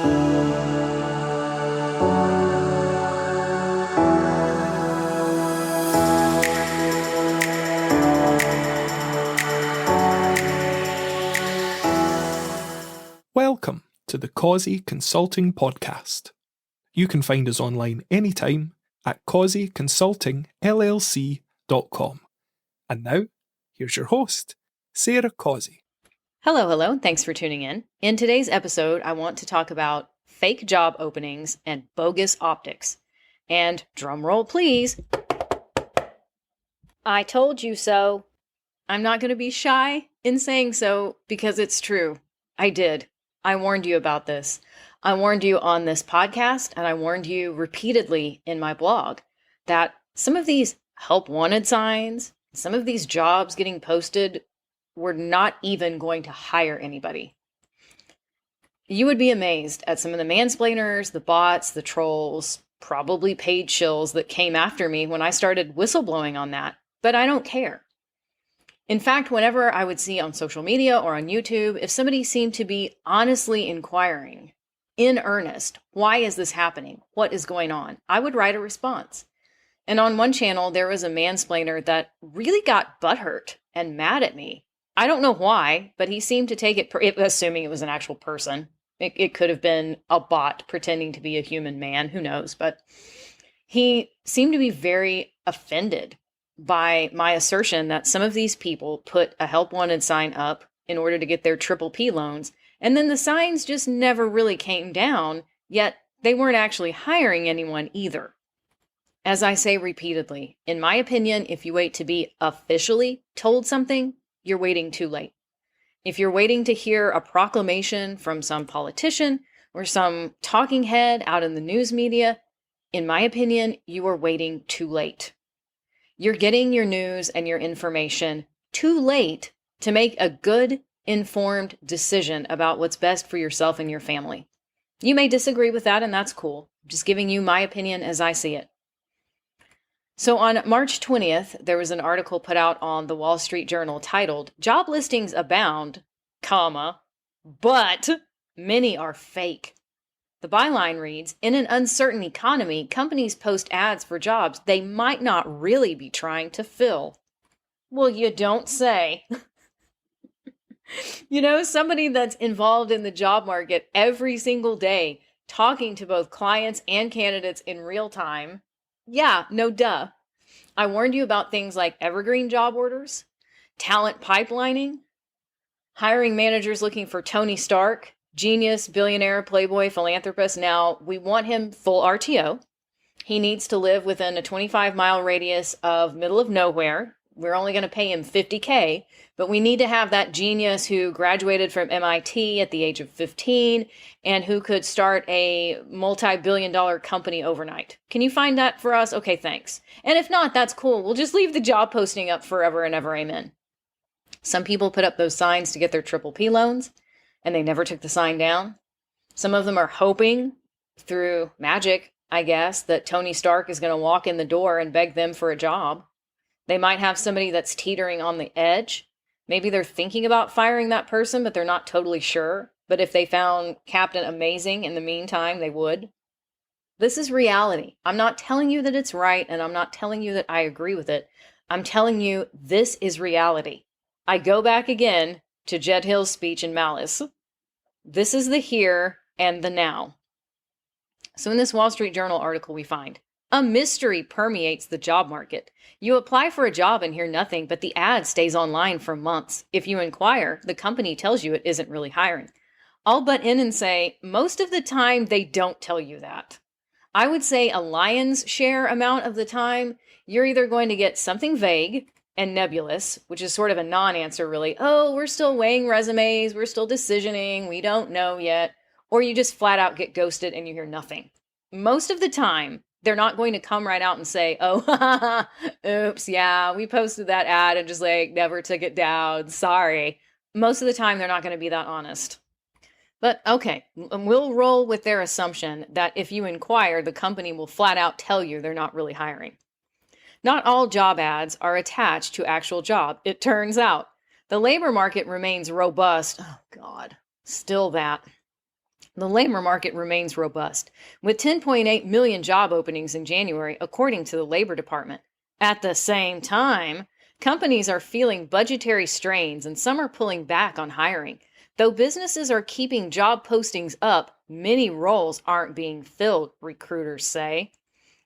Welcome to the Causey Consulting Podcast. You can find us online anytime at causeyconsultingllc.com. And now, here's your host, Sarah Causey. Hello. Thanks for tuning in. In today's episode, I want to talk about fake job openings and bogus optics. And drum roll, please. I told you so. I'm not going to be shy in saying so because it's true. I did. I warned you about this. I warned you on this podcast, and I warned you repeatedly in my blog that some of these help wanted signs, some of these jobs getting posted were not even going to hire anybody. You would be amazed at some of the mansplainers, the bots, the trolls, probably paid shills that came after me when I started whistleblowing on that, but I don't care. In fact, whenever I would see on social media or on YouTube, if somebody seemed to be honestly inquiring, in earnest, why is this happening? What is going on? I would write a response. And on one channel, there was a mansplainer that really got butthurt and mad at me. I don't know why, but he seemed to take it, assuming it was an actual person. It could have been a bot pretending to be a human man, who knows? But he seemed to be very offended by my assertion that some of these people put a help wanted sign up in order to get their PPP loans, and then the signs just never really came down, yet they weren't actually hiring anyone either. As I say repeatedly, in my opinion, if you wait to be officially told something, you're waiting too late. If you're waiting to hear a proclamation from some politician or some talking head out in the news media, in my opinion, you are waiting too late. You're getting your news and your information too late to make a good, informed decision about what's best for yourself and your family. You may disagree with that, and that's cool. I'm just giving you my opinion as I see it. So on March 20th, there was an article put out on the Wall Street Journal titled, "Job listings abound, but many are fake." The byline reads, "In an uncertain economy, companies post ads for jobs they might not really be trying to fill." Well, you don't say. Somebody that's involved in the job market every single day, talking to both clients and candidates in real time. Yeah, no duh. I warned you about things like evergreen job orders, talent pipelining, hiring managers looking for Tony Stark, genius, billionaire, playboy, philanthropist. Now, we want him full RTO. He needs to live within a 25-mile radius of middle of nowhere. We're only going to pay him $50K, but we need to have that genius who graduated from MIT at the age of 15 and who could start a multi-billion-dollar company overnight. Can you find that for us? Okay, thanks. And if not, that's cool. We'll just leave the job posting up forever and ever, amen. Some people put up those signs to get their PPP loans, and they never took the sign down. Some of them are hoping through magic, I guess, that Tony Stark is going to walk in the door and beg them for a job. They might have somebody that's teetering on the edge. Maybe they're thinking about firing that person, but they're not totally sure. But if they found Captain Amazing in the meantime, they would. This is reality. I'm not telling you that it's right, and I'm not telling you that I agree with it. I'm telling you this is reality. I go back again to Jed Hill's speech in Malice. This is the here and the now. So in this Wall Street Journal article we find, a mystery permeates the job market. You apply for a job and hear nothing, but the ad stays online for months. If you inquire, the company tells you it isn't really hiring. I'll butt in and say, most of the time they don't tell you that. I would say a lion's share amount of the time, you're either going to get something vague and nebulous, which is sort of a non-answer really. Oh, we're still weighing resumes, we're still decisioning, we don't know yet. Or you just flat out get ghosted and you hear nothing. Most of the time, they're not going to come right out and say, oh, oops, yeah, we posted that ad and just never took it down. Sorry. Most of the time, they're not going to be that honest. But okay, we'll roll with their assumption that if you inquire, the company will flat out tell you they're not really hiring. Not all job ads are attached to actual job. It turns out the labor market remains robust. Oh God, still that. The labor market remains robust, with 10.8 million job openings in January, according to the Labor Department. At the same time, companies are feeling budgetary strains and some are pulling back on hiring. Though businesses are keeping job postings up, many roles aren't being filled, recruiters say.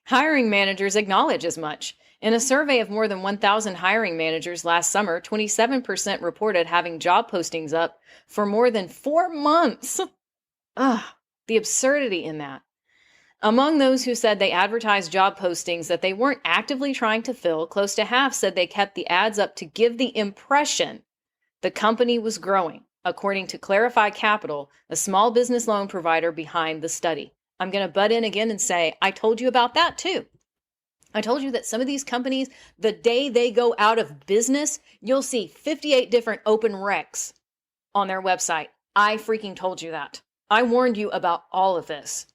Hiring managers acknowledge as much. In a survey of more than 1,000 hiring managers last summer, 27% reported having job postings up for more than 4 months. The absurdity in that. Among those who said they advertised job postings that they weren't actively trying to fill, close to half said they kept the ads up to give the impression the company was growing, according to Clarify Capital, a small business loan provider behind the study. I'm going to butt in again and say, I told you about that too. I told you that some of these companies, the day they go out of business, you'll see 58 different open recs on their website. I freaking told you that. I warned you about all of this.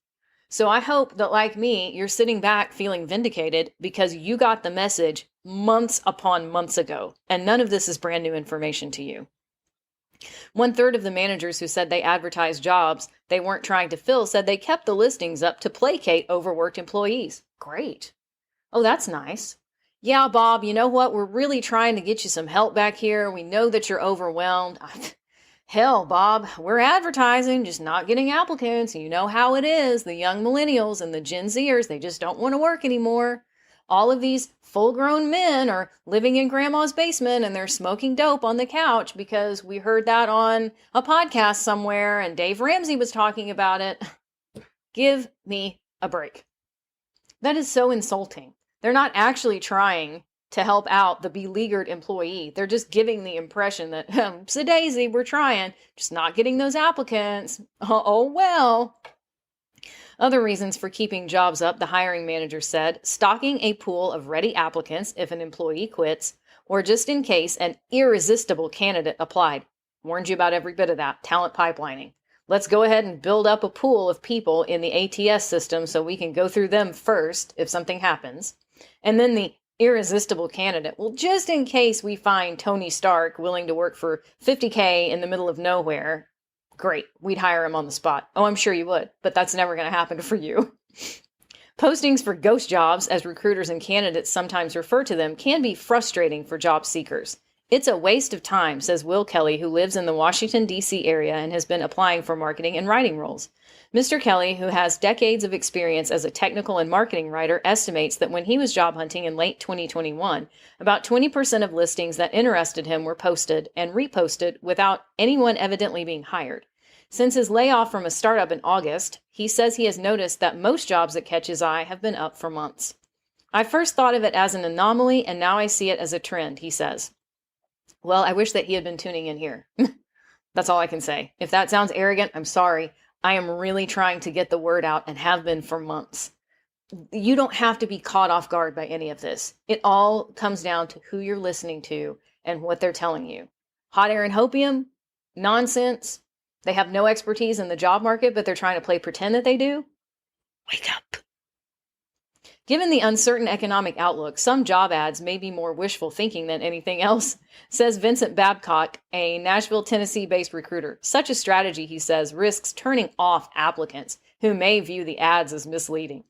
So I hope that, like me, you're sitting back feeling vindicated because you got the message months upon months ago, and none of this is brand new information to you. 1/3 of the managers who said they advertised jobs they weren't trying to fill said they kept the listings up to placate overworked employees. Great. Oh, that's nice. Yeah, Bob, you know what? We're really trying to get you some help back here. We know that you're overwhelmed. Hell, Bob, we're advertising, just not getting applicants. You know how it is. The young millennials and the Gen Zers, they just don't want to work anymore. All of these full-grown men are living in grandma's basement and they're smoking dope on the couch because we heard that on a podcast somewhere and Dave Ramsey was talking about it. Give me a break. That is so insulting. They're not actually trying to help out the beleaguered employee. They're just giving the impression that, it's a daisy, we're trying, just not getting those applicants. Oh, well. Other reasons for keeping jobs up, the hiring manager said, stocking a pool of ready applicants if an employee quits, or just in case an irresistible candidate applied. Warned you about every bit of that. Talent pipelining. Let's go ahead and build up a pool of people in the ATS system so we can go through them first if something happens. And then the irresistible candidate. Well, just in case we find Tony Stark willing to work for $50K in the middle of nowhere, great, we'd hire him on the spot. Oh, I'm sure you would, but that's never going to happen for you. Postings for ghost jobs, as recruiters and candidates sometimes refer to them, can be frustrating for job seekers. It's a waste of time, says Will Kelly, who lives in the Washington, D.C. area and has been applying for marketing and writing roles. Mr. Kelly, who has decades of experience as a technical and marketing writer, estimates that when he was job hunting in late 2021, about 20% of listings that interested him were posted and reposted without anyone evidently being hired. Since his layoff from a startup in August, he says he has noticed that most jobs that catch his eye have been up for months. I first thought of it as an anomaly, and now I see it as a trend, he says. Well, I wish that he had been tuning in here. That's all I can say. If that sounds arrogant, I'm sorry. I am really trying to get the word out and have been for months. You don't have to be caught off guard by any of this. It all comes down to who you're listening to and what they're telling you. Hot air and hopium? Nonsense. They have no expertise in the job market, but they're trying to play pretend that they do. Wake up. Given the uncertain economic outlook, some job ads may be more wishful thinking than anything else, says Vincent Babcock, a Nashville, Tennessee-based recruiter. Such a strategy, he says, risks turning off applicants who may view the ads as misleading.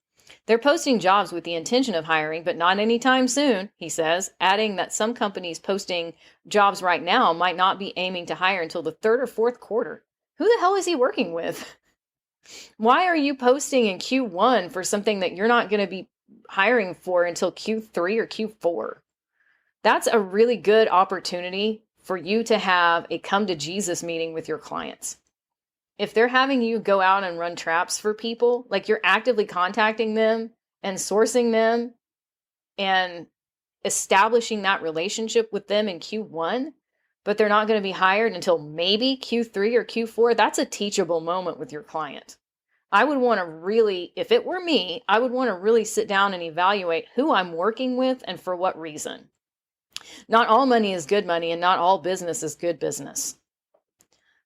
They're posting jobs with the intention of hiring, but not anytime soon, he says, adding that some companies posting jobs right now might not be aiming to hire until the third or fourth quarter. Who the hell is he working with? Why are you posting in Q1 for something that you're not going to be hiring for until Q3 or Q4? That's a really good opportunity for you to have a come to Jesus meeting with your clients. If they're having you go out and run traps for people, like you're actively contacting them and sourcing them and establishing that relationship with them in Q1, but they're not going to be hired until maybe Q3 or Q4, that's a teachable moment with your client. I would want to really, if it were me, I would want to really sit down and evaluate who I'm working with and for what reason. Not all money is good money and not all business is good business.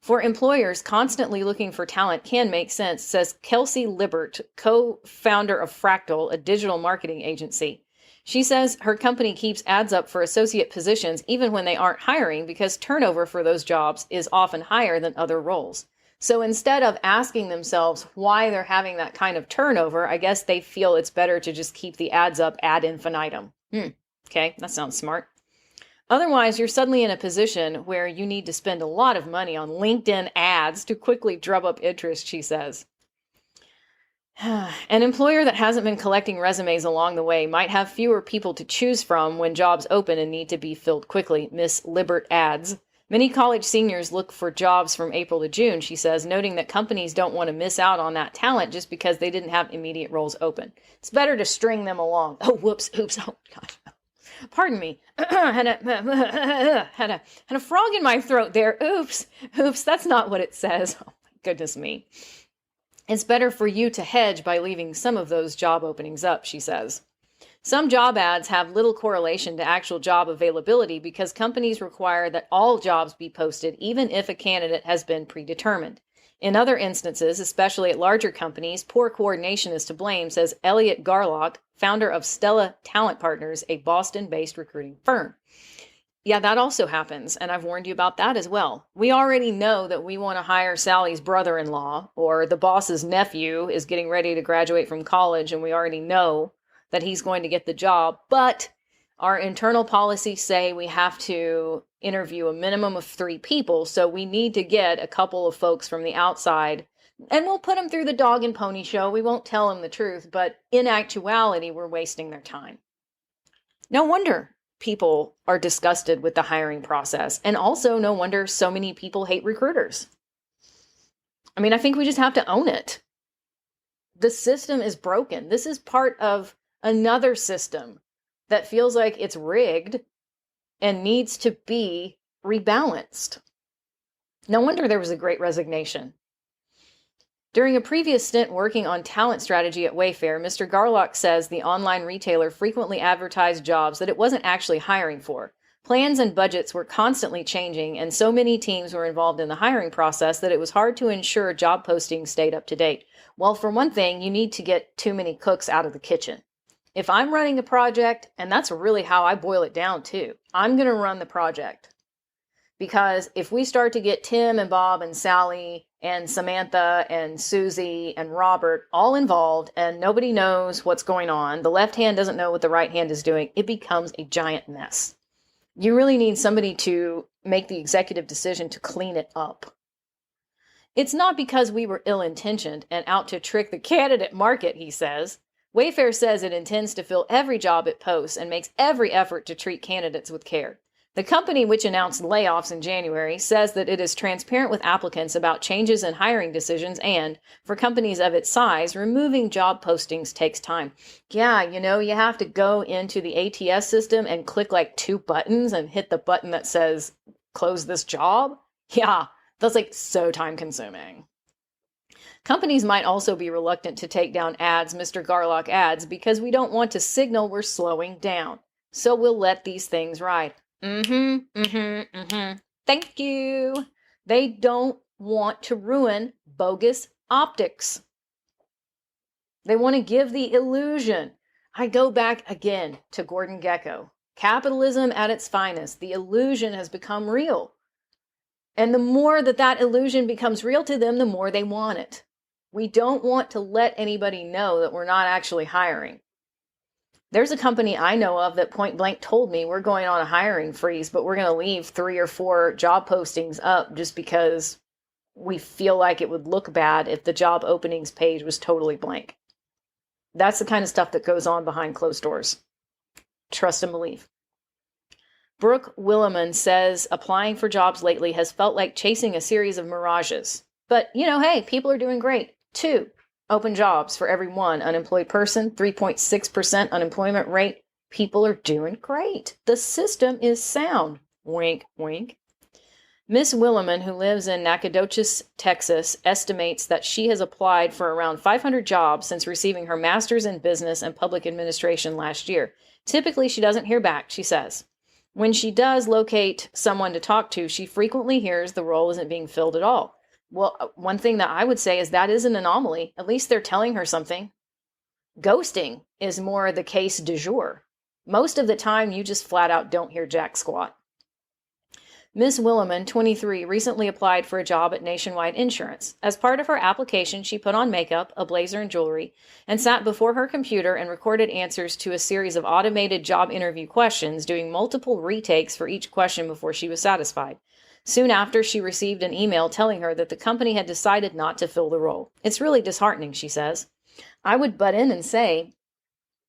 For employers, constantly looking for talent can make sense, says Kelsey Libert, co-founder of Fractal, a digital marketing agency. She says her company keeps ads up for associate positions even when they aren't hiring because turnover for those jobs is often higher than other roles. So instead of asking themselves why they're having that kind of turnover, I guess they feel it's better to just keep the ads up ad infinitum. Okay, that sounds smart. Otherwise, you're suddenly in a position where you need to spend a lot of money on LinkedIn ads to quickly drum up interest, she says. An employer that hasn't been collecting resumes along the way might have fewer people to choose from when jobs open and need to be filled quickly, Miss Libert adds. Many college seniors look for jobs from April to June, she says, noting that companies don't want to miss out on that talent just because they didn't have immediate roles open. It's better to string them along. Oh, whoops, oops, oh, gosh. Pardon me. had a frog in my throat there. Oops, that's not what it says. Oh, my goodness me. It's better for you to hedge by leaving some of those job openings up, she says. Some job ads have little correlation to actual job availability because companies require that all jobs be posted even if a candidate has been predetermined. In other instances, especially at larger companies, poor coordination is to blame, says Elliot Garlock, founder of Stella Talent Partners, a Boston-based recruiting firm. Yeah, that also happens, and I've warned you about that as well. We already know that we want to hire Sally's brother-in-law, or the boss's nephew is getting ready to graduate from college, and we already know that he's going to get the job, but our internal policies say we have to interview a minimum of 3 people, so we need to get a couple of folks from the outside, and we'll put them through the dog and pony show. We won't tell them the truth, but in actuality, we're wasting their time. No wonder people are disgusted with the hiring process, and also no wonder so many people hate recruiters. I mean, I think we just have to own it. The system is broken. This is part of another system that feels like it's rigged and needs to be rebalanced. No wonder there was a great resignation. During a previous stint working on talent strategy at Wayfair, Mr. Garlock says the online retailer frequently advertised jobs that it wasn't actually hiring for. Plans and budgets were constantly changing, and so many teams were involved in the hiring process that it was hard to ensure job postings stayed up to date. Well, for one thing, you need to get too many cooks out of the kitchen. If I'm running a project, and that's really how I boil it down too, I'm going to run the project. Because if we start to get Tim and Bob and Sally and Samantha and Susie and Robert all involved and nobody knows what's going on, the left hand doesn't know what the right hand is doing, it becomes a giant mess. You really need somebody to make the executive decision to clean it up. It's not because we were ill-intentioned and out to trick the candidate market, he says. Wayfair says it intends to fill every job it posts and makes every effort to treat candidates with care. The company, which announced layoffs in January, says that it is transparent with applicants about changes in hiring decisions and, for companies of its size, removing job postings takes time. Yeah, you have to go into the ATS system and click like 2 buttons and hit the button that says, close this job. Yeah, that's like so time consuming. Companies might also be reluctant to take down ads, Mr. Garlock adds, because we don't want to signal we're slowing down. So we'll let these things ride. Thank you. They don't want to ruin bogus optics. They want to give the illusion. I go back again to Gordon Gekko. Capitalism at its finest. The illusion has become real. And the more that illusion becomes real to them, the more they want it. We don't want to let anybody know that we're not actually hiring. There's a company I know of that point blank told me we're going on a hiring freeze, but we're going to leave 3 or 4 job postings up just because we feel like it would look bad if the job openings page was totally blank. That's the kind of stuff that goes on behind closed doors. Trust and believe. Brooke Williman says applying for jobs lately has felt like chasing a series of mirages. But, hey, people are doing great. 2 open jobs for every 1 unemployed person, 3.6% unemployment rate. People are doing great. The system is sound. Wink, wink. Miss Williman, who lives in Nacogdoches, Texas, estimates that she has applied for around 500 jobs since receiving her master's in business and public administration last year. Typically, she doesn't hear back, she says. When she does locate someone to talk to, she frequently hears the role isn't being filled at all. Well, one thing that I would say is that is an anomaly. At least they're telling her something. Ghosting is more the case du jour. Most of the time, you just flat out don't hear jack squat. Miss Williman, 23, recently applied for a job at Nationwide Insurance. As part of her application, she put on makeup, a blazer, and jewelry, and sat before her computer and recorded answers to a series of automated job interview questions, doing multiple retakes for each question before she was satisfied. Soon after, she received an email telling her that the company had decided not to fill the role. It's really disheartening, she says. I would butt in and say,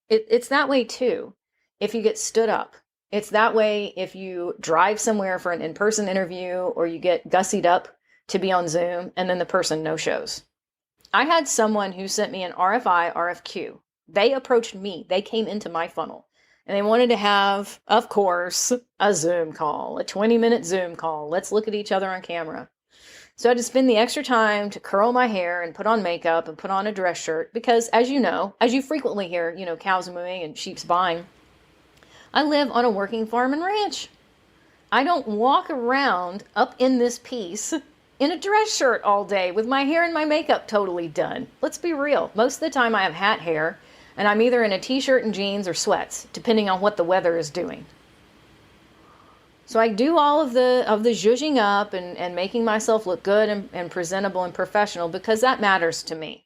it's that way too if you get stood up. It's that way if you drive somewhere for an in-person interview or you get gussied up to be on Zoom and then the person no-shows. I had someone who sent me an RFI, RFQ. They approached me. They came into my funnel and they wanted to have, of course, a Zoom call, a 20-minute Zoom call. Let's look at each other on camera. So I had to spend the extra time to curl my hair and put on makeup and put on a dress shirt because, as you know, as you frequently hear, cows mooing and sheep's baaing, I live on a working farm and ranch. I don't walk around up in this piece in a dress shirt all day with my hair and my makeup totally done. Let's be real. Most of the time I have hat hair and I'm either in a t-shirt and jeans or sweats, depending on what the weather is doing. So I do all of the zhuzhing up and making myself look good and presentable and professional because that matters to me.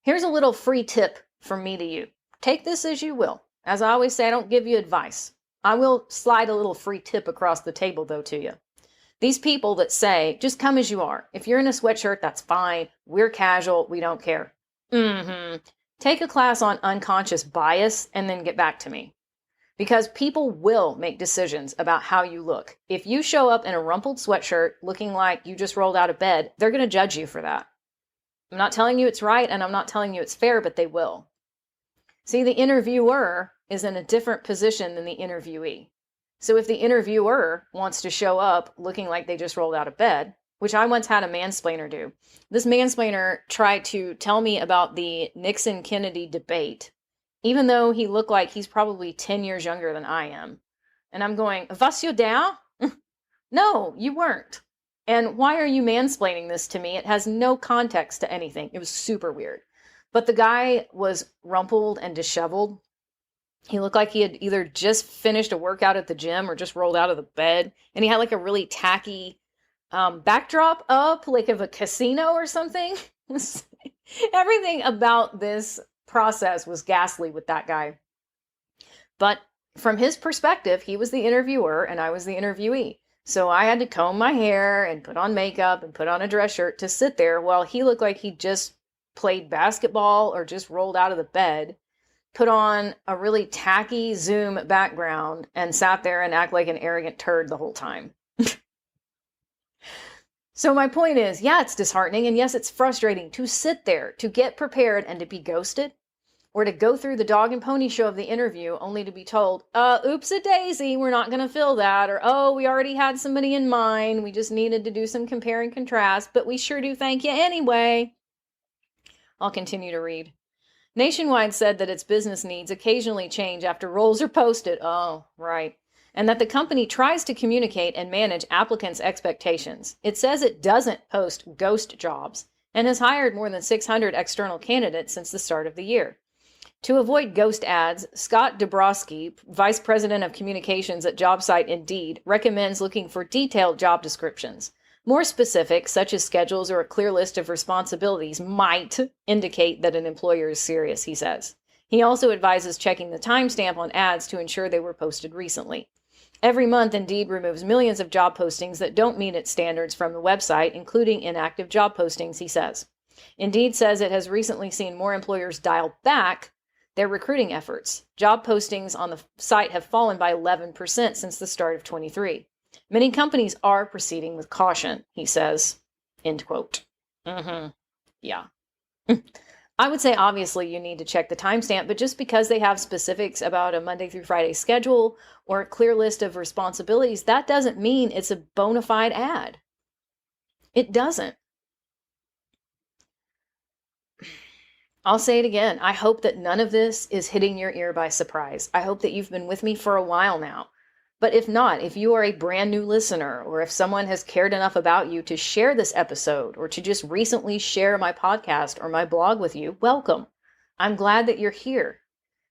Here's a little free tip from me to you. Take this as you will. As I always say, I don't give you advice. I will slide a little free tip across the table, though, to you. These people that say, just come as you are. If you're in a sweatshirt, that's fine. We're casual. We don't care. Take a class on unconscious bias and then get back to me. Because people will make decisions about how you look. If you show up in a rumpled sweatshirt looking like you just rolled out of bed, they're going to judge you for that. I'm not telling you it's right and I'm not telling you it's fair, but they will. See, the interviewer is in a different position than the interviewee. So if the interviewer wants to show up looking like they just rolled out of bed, which I once had a mansplainer do, this mansplainer tried to tell me about the Nixon-Kennedy debate, even though he looked like he's probably 10 years younger than I am. And I'm going, was you there? No, you weren't. And why are you mansplaining this to me? It has no context to anything. It was super weird. But the guy was rumpled and disheveled. He looked like he had either just finished a workout at the gym or just rolled out of the bed. And he had like a really tacky backdrop up, like of a casino or something. Everything about this process was ghastly with that guy. But from his perspective, he was the interviewer and I was the interviewee. So I had to comb my hair and put on makeup and put on a dress shirt to sit there while he looked like he just played basketball or just rolled out of the bed, put on a really tacky Zoom background and sat there and act like an arrogant turd the whole time. So my point is, yeah, it's disheartening and yes, it's frustrating to sit there, to get prepared and to be ghosted, or to go through the dog and pony show of the interview only to be told, oops-a-daisy, we're not going to fill that, or, oh, we already had somebody in mind, we just needed to do some compare and contrast, but we sure do thank you anyway. I'll continue to read. Nationwide said that its business needs occasionally change after roles are posted. Oh, right. And that the company tries to communicate and manage applicants' expectations. It says it doesn't post ghost jobs and has hired more than 600 external candidates since the start of the year. To avoid ghost ads, Scott Dabrowski, Vice President of Communications at job site Indeed, recommends looking for detailed job descriptions. More specific, such as schedules or a clear list of responsibilities, might indicate that an employer is serious, he says. He also advises checking the timestamp on ads to ensure they were posted recently. Every month, Indeed removes millions of job postings that don't meet its standards from the website, including inactive job postings, he says. Indeed says it has recently seen more employers dial back their recruiting efforts. Job postings on the site have fallen by 11% since the start of 23. Many companies are proceeding with caution, he says, end quote. Yeah. I would say obviously you need to check the timestamp, but just because they have specifics about a Monday through Friday schedule or a clear list of responsibilities, that doesn't mean it's a bona fide ad. It doesn't. I'll say it again. I hope that none of this is hitting your ear by surprise. I hope that you've been with me for a while now. But if not, if you are a brand new listener, or if someone has cared enough about you to share this episode, or to just recently share my podcast or my blog with you, welcome. I'm glad that you're here.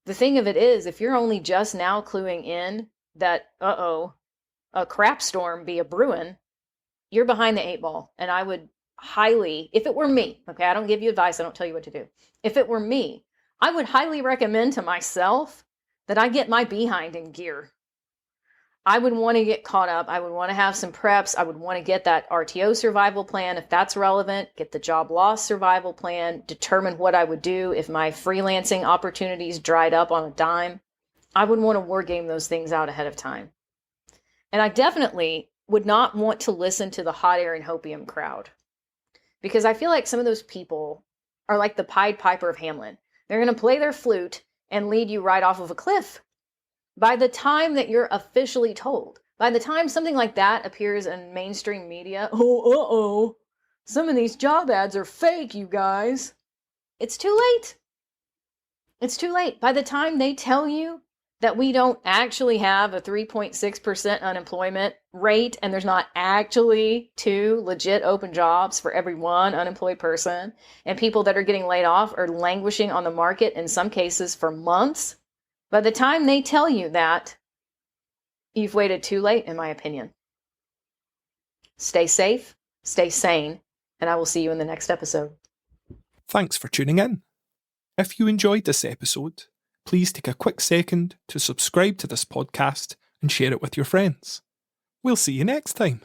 The thing of it is, if you're only just now cluing in that, a crap storm be a brewing, you're behind the 8 ball. And I would highly, if it were me, okay, I don't give you advice, I don't tell you what to do. If it were me, I would highly recommend to myself that I get my behind in gear. I would want to get caught up. I would want to have some preps. I would want to get that RTO survival plan if that's relevant, get the job loss survival plan, determine what I would do if my freelancing opportunities dried up on a dime. I would want to war game those things out ahead of time. And I definitely would not want to listen to the hot air and hopium crowd, because I feel like some of those people are like the Pied Piper of Hamelin. They're going to play their flute and lead you right off of a cliff. By the time that you're officially told, by the time something like that appears in mainstream media, some of these job ads are fake, you guys. It's too late. It's too late. By the time they tell you that we don't actually have a 3.6% unemployment rate and there's not actually 2 legit open jobs for every 1 unemployed person, and people that are getting laid off are languishing on the market in some cases for months, by the time they tell you that, you've waited too late, in my opinion. Stay safe, stay sane, and I will see you in the next episode. Thanks for tuning in. If you enjoyed this episode, please take a quick second to subscribe to this podcast and share it with your friends. We'll see you next time.